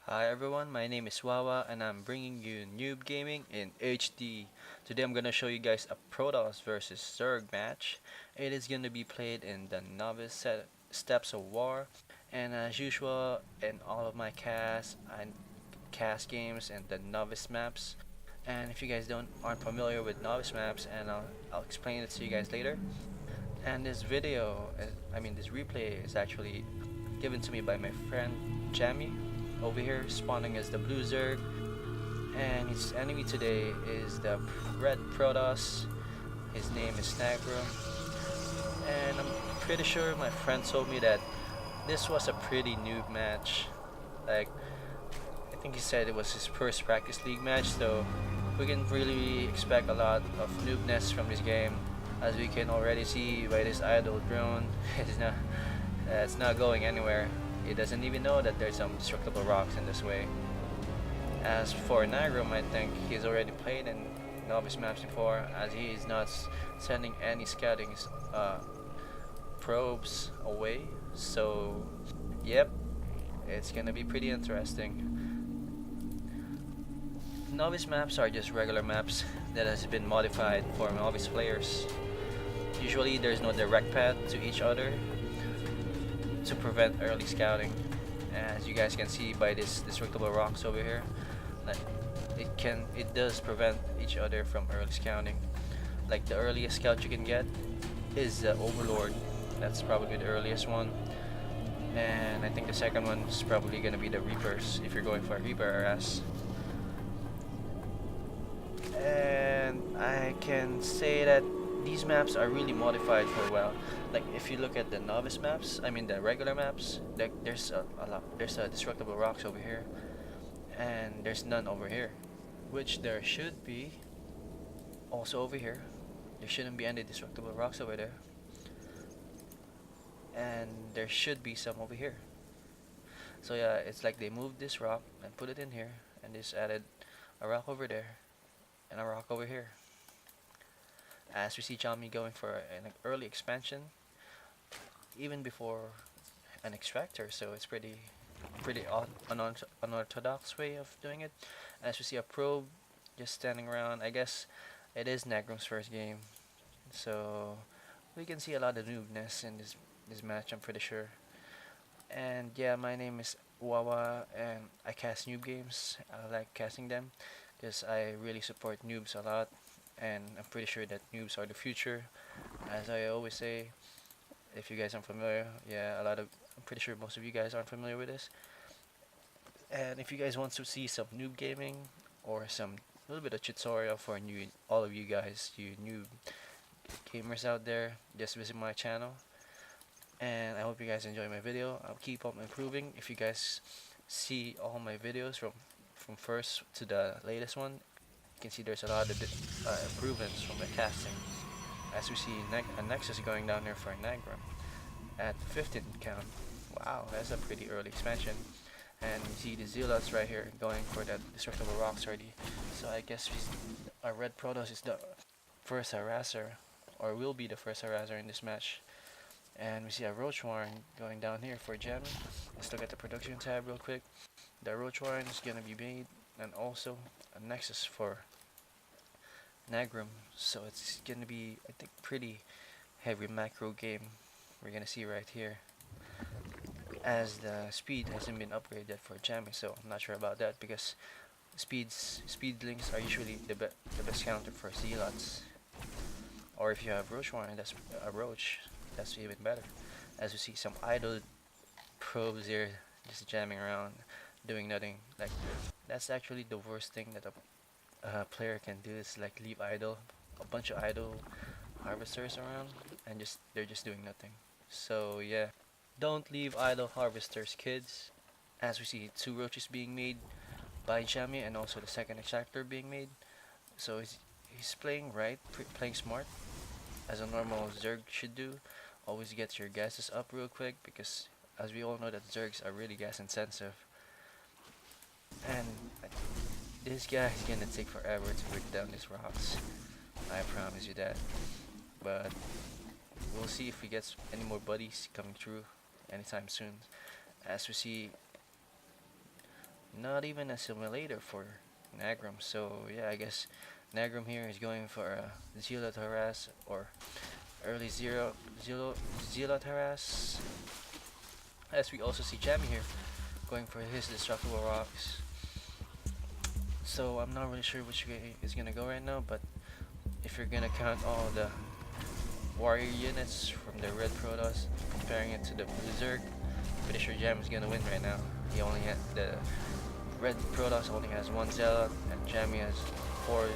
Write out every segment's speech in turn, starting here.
Hi everyone, my name is Wawa and I'm bringing you Noob Gaming in HD. Today I'm gonna show you guys a Protoss versus Zerg match. It is gonna be played in the Novice Steps of War, and as usual in all of my cast games and the Novice maps. And if you guys don't aren't familiar with Novice maps, and I'll explain it to you guys later. And this video, this replay is actually given to me by my friend Jamie over here, spawning as the Blue Zerg, and his enemy today is the Red Protoss. His name is Snagrum, and I'm pretty sure my friend told me that this was a pretty noob match. Like, I think he said it was his first practice league match, so we can really expect a lot of noobness from this game, as we can already see by this idle drone. It's not going anywhere. It doesn't even know that there's some destructible rocks in this way. As for Nagrum, I think he's already played in novice maps before, as he is not sending any scouting probes away. So, yep, it's gonna be pretty interesting. Novice maps are just regular maps that has been modified for novice players. Usually there's no direct path to each other to prevent early scouting. As you guys can see by this destructible rocks over here, like it does prevent each other from early scouting. Like the earliest scout you can get is the Overlord. That's probably the earliest one. And I think the second one is probably gonna be the Reapers if you're going for a Reaper RS. And I can say that these maps are really modified for well. Like if you look at the novice maps, the regular maps, like there's a destructible rocks over here, and there's none over here, which there should be also over here. There shouldn't be any destructible rocks over there, and there should be some over here. So yeah, it's like they moved this rock and put it in here, and just added a rock over there and a rock over here. As we see Xiaomi going for an early expansion, even before an extractor, so it's pretty unorthodox way of doing it. As we see a probe just standing around, I guess it is Nagrum's first game, so we can see a lot of noobness in this match, I'm pretty sure. And yeah, my name is Wawa, and I cast noob games. I like casting them because I really support noobs a lot, and I'm pretty sure that noobs are the future. As I always say, if you guys aren't familiar, yeah, I'm pretty sure most of you guys aren't familiar with this. And if you guys want to see some noob gaming or some little bit of tutorial for all of you guys, you noob gamers out there, just visit my channel. And I hope you guys enjoy my video. I'll keep on improving. If you guys see all my videos from first to the latest one, you can see there's a lot of improvements from the casting. As we see a Nexus going down there for a Nagram at 15 count. Wow, that's a pretty early expansion. And you see the Zealots right here going for that destructible rocks already. So I guess our Red Protoss is the first harasser, or will be the first harasser in this match. And we see a Roach Warren going down here for jamming. Let's look at the production tab real quick. The Roach Warren is gonna be made, and also a Nexus for Nagram. So it's gonna be, I think, pretty heavy macro game we're gonna see right here. As the speed hasn't been upgraded for jamming, so I'm not sure about that because speed links are usually the best counter for Zealots. Or if you have Roach Warren, that's a Roach. That's even better. As you see some idle probes here just jamming around, doing nothing. Like that's actually the worst thing that a player can do, is like leave idle a bunch of idle harvesters around, and they're just doing nothing. So yeah, don't leave idle harvesters, kids. As we see two roaches being made by Jamie, and also the second extractor being made. So he's playing right, playing smart, as a normal Zerg should do. Always get your gases up real quick, because as we all know that Zergs are really gas intensive. And this guy is gonna take forever to break down these rocks. I promise you that. But we'll see if we get any more buddies coming through anytime soon. As we see Not even a simulator for Nagrum. So yeah, I guess Nagrum here is going for a Zealot Harass or early Zealot Harass. As we also see Jammy here going for his Destructible Rocks. So I'm not really sure which way is gonna go right now, but if you're gonna count all the warrior units from the red Protoss, comparing it to the Berserk, pretty sure Jam is gonna win right now. He only had the red Protoss only has 1 Zealot, and Jammy has 4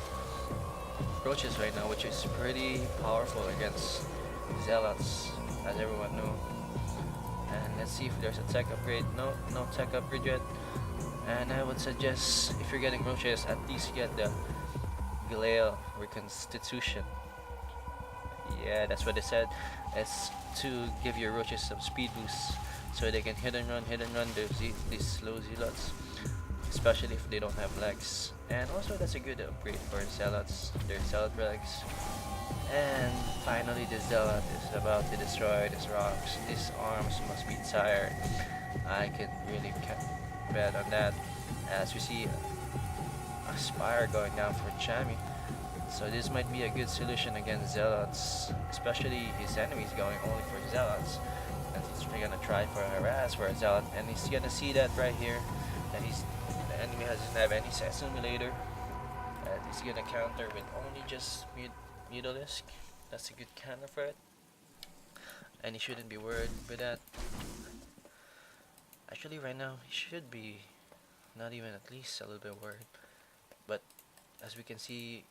Roaches right now, which is pretty powerful against Zealots, as everyone know. And let's see if there's a tech upgrade. No tech upgrade yet. And I would suggest, if you're getting Roaches, at least get the Galil Reconstitution. Yeah, that's what they said. It's to give your Roaches some speed boosts, so they can hit and run these slow Zealots, especially if they don't have legs. And also that's a good upgrade for Zealots, their Zealot relics. And finally the Zealot is about to destroy these rocks. These arms must be tired. I can really bet on that, as we see a Spire going down for Jammy. So this might be a good solution against Zealots, especially his enemies going only for Zealots. And he's gonna try for a harass for a Zealot, and he's gonna see that right here, that the enemy doesn't have any simulator, and he's gonna counter with only just Mutalisk. That's a good counter for it, and he shouldn't be worried with that. Actually, right now he should be not even at least a little bit worried. But as we can see,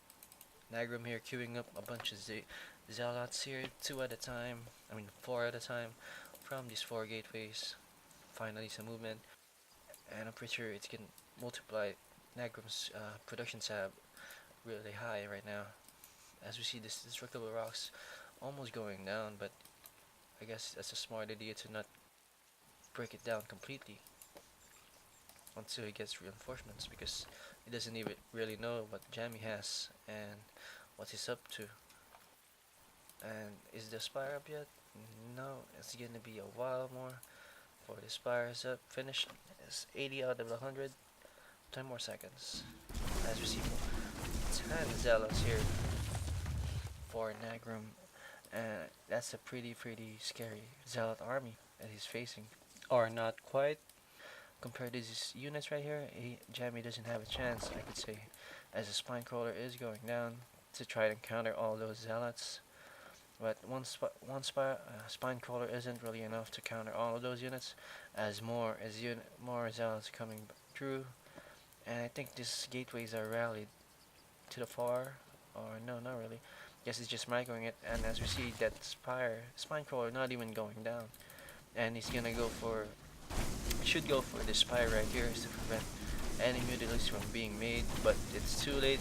Nagrum here queuing up a bunch of Zealots here, 4 at a time, from these 4 gateways. Finally some movement, and I'm pretty sure it can multiply Nagrum's production tab really high right now. As we see this Destructible Rocks almost going down, but I guess that's a smart idea to not break it down completely until he gets reinforcements, because he doesn't even really know what Jammy has and what he's up to. And is the Spire up yet? No, it's gonna be a while more for the Spire's up. Finished. It's 80 out of 100. 10 more seconds. As we see 10 Zealots here for Nagrum, and that's a pretty scary Zealot army that he's facing. Or not quite. Compared to these units right here, Jammy doesn't have a chance, I could say, as the Spine Crawler is going down to try and counter all those Zealots. But one Spine Crawler isn't really enough to counter all of those units, as more Zealots coming through. And I think these gateways are rallied to the far, or no, not really. Guess it's just microing it, and as we see that Spine Crawler not even going down, and he's gonna should go for this Spire right here to prevent any Mutalisks from being made, but it's too late.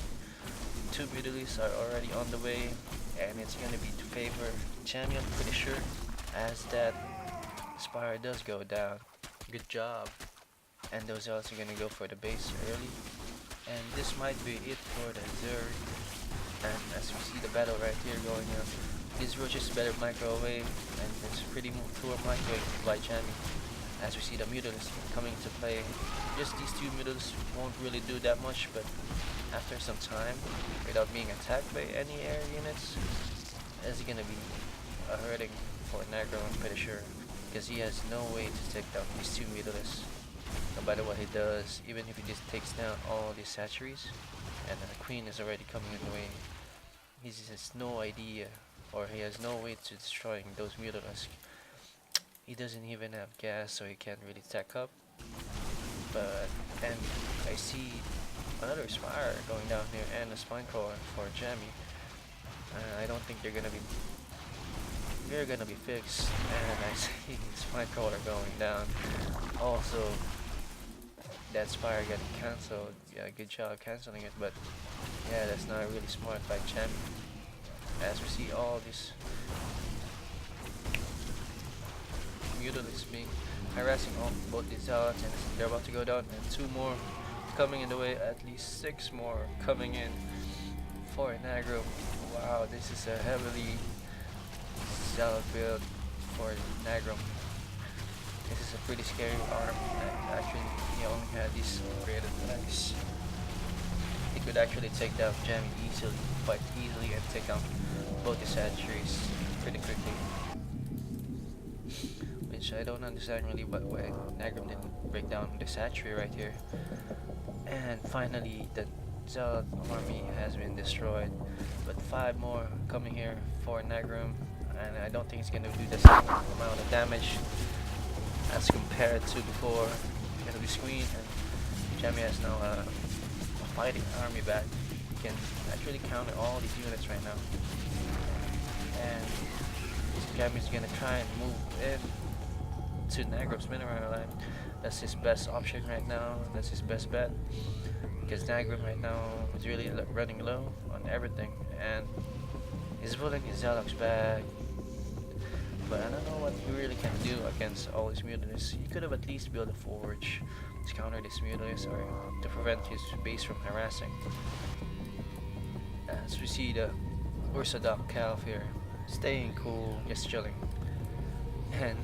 2 Mutalisks are already on the way, and it's gonna be to favor Jammy, I'm pretty sure, as that Spire does go down. Good job. And those Zealots are gonna go for the base early, and this might be it for the Zerg. And as we see the battle right here going on, these Roaches better microwave, and it's pretty poor microwave by Jammy. As we see the Mutalisks coming into play, just these 2 Mutalisks won't really do that much, but after some time, without being attacked by any air units, it's gonna be a hurting for Nagrum, I'm pretty sure, because he has no way to take down these 2 Mutalisks. No matter what he does, even if he just takes down all these hatcheries, and the Queen is already coming in the way, he has no idea, or he has no way to destroying those Mutalisks. He doesn't even have gas, so he can't really tech up. And I see another Spire going down here and a Spine Crawler for Jammy. I don't think they're gonna be fixed. And I see Spine Crawler going down. Also, that Spire getting cancelled. Yeah, good job cancelling it, but yeah, that's not really smart by Jammy. As we see all these Mutalisks being harassing both these Zealots, and they're about to go down, and 2 more coming in the way, at least 6 more coming in for Nagrum. Wow, this is a heavily Zealot build for Nagrum. This is a pretty scary arm. Actually, he only had these hatcheries created nice. He could actually take down Jammy easily, quite easily, and take down both his hatcheries pretty quickly. Which I don't understand really, but why Nagram didn't break down this hatchery right here. And finally, the Zealot army has been destroyed. But 5 more coming here for Nagram, and I don't think it's gonna do the same amount of damage as compared to before. Gonna be Queen, and Jammy has now a fighting army back. He can actually counter all these units right now. And Jammy's gonna try and move in to Nagram's mineral line. That's his best option right now. That's his best bet. Because Nagram right now is really running low on everything. And he's pulling his Zealots back. But I don't know what he really can do against all his mutants. He could have at least built a forge to counter these mutants or to prevent his base from harassing. As we see the Orthodox Calf here, staying cool, just chilling. And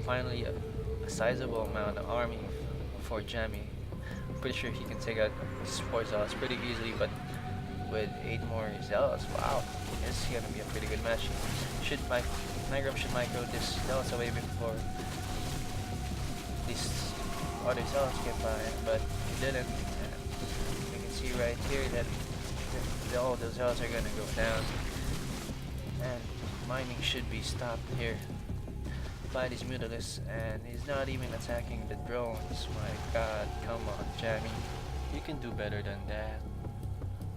finally a sizable amount of army for Jammy. Pretty sure he can take out his 4 Zealots pretty easily, but with 8 more Zealots, wow, this is gonna be a pretty good match. Nagram should micro this Zealots away before these other Zealots get by, but he didn't. And you can see right here that all those Zealots are gonna go down, and mining should be stopped here by these Mutalisks, and he's not even attacking the drones. My god, come on, Jammy. You can do better than that.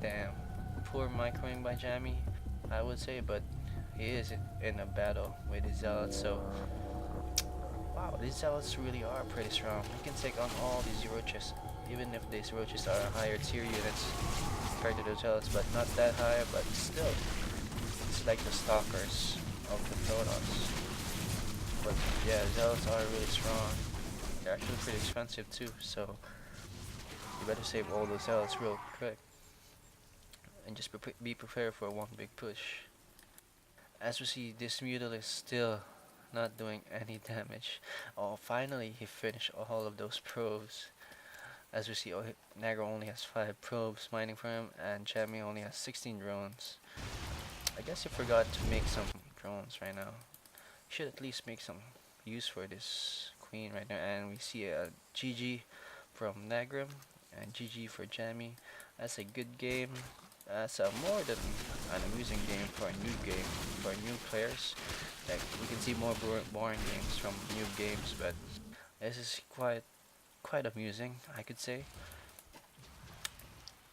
Damn. Poor microing by Jammy, I would say, but he is in a battle with his Zealots, so wow, these Zealots really are pretty strong. He can take on all these roaches, even if these roaches are higher tier units compared to those Zealots, but not that high, but still, it's like the stalkers of the Protons. But yeah, Zealots are really strong. They're actually pretty expensive too, so you better save all those Zealots real quick. And just be prepared for one big push. As we see, this Mutal is still not doing any damage. Oh, finally he finished all of those probes. As we see, Nagra only has 5 probes mining for him, and Jammy only has 16 drones. I guess he forgot to make some drones right now. Should at least make some use for this queen right now. And we see a GG from Nagram and GG for Jammy. That's a good game. That's more than an amusing game for a new game for new players. Like we can see more boring games from new games, but this is quite amusing, I could say.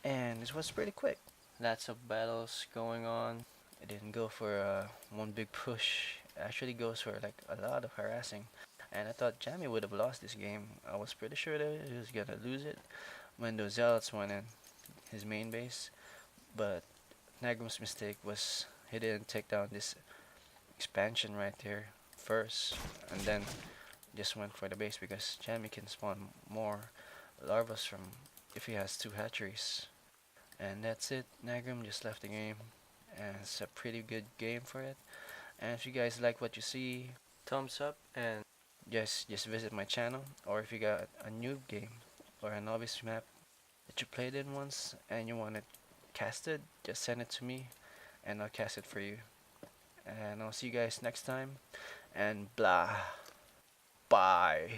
And this was pretty quick. Lots of battles going on. It didn't go for one big push. It actually goes for like a lot of harassing. And I thought Jammy would have lost this game. I was pretty sure that he was gonna lose it when those Zealots went in his main base. But Nagram's mistake was he didn't take down this expansion right there first, and then just went for the base because Jammy can spawn more larvas from if he has 2 hatcheries. And that's it. Nagram just left the game, and it's a pretty good game for it. And if you guys like what you see, thumbs up, and just visit my channel. Or if you got a new game or a novice map that you played in once and you want it casted, just send it to me and I'll cast it for you. And I'll see you guys next time, and blah, bye.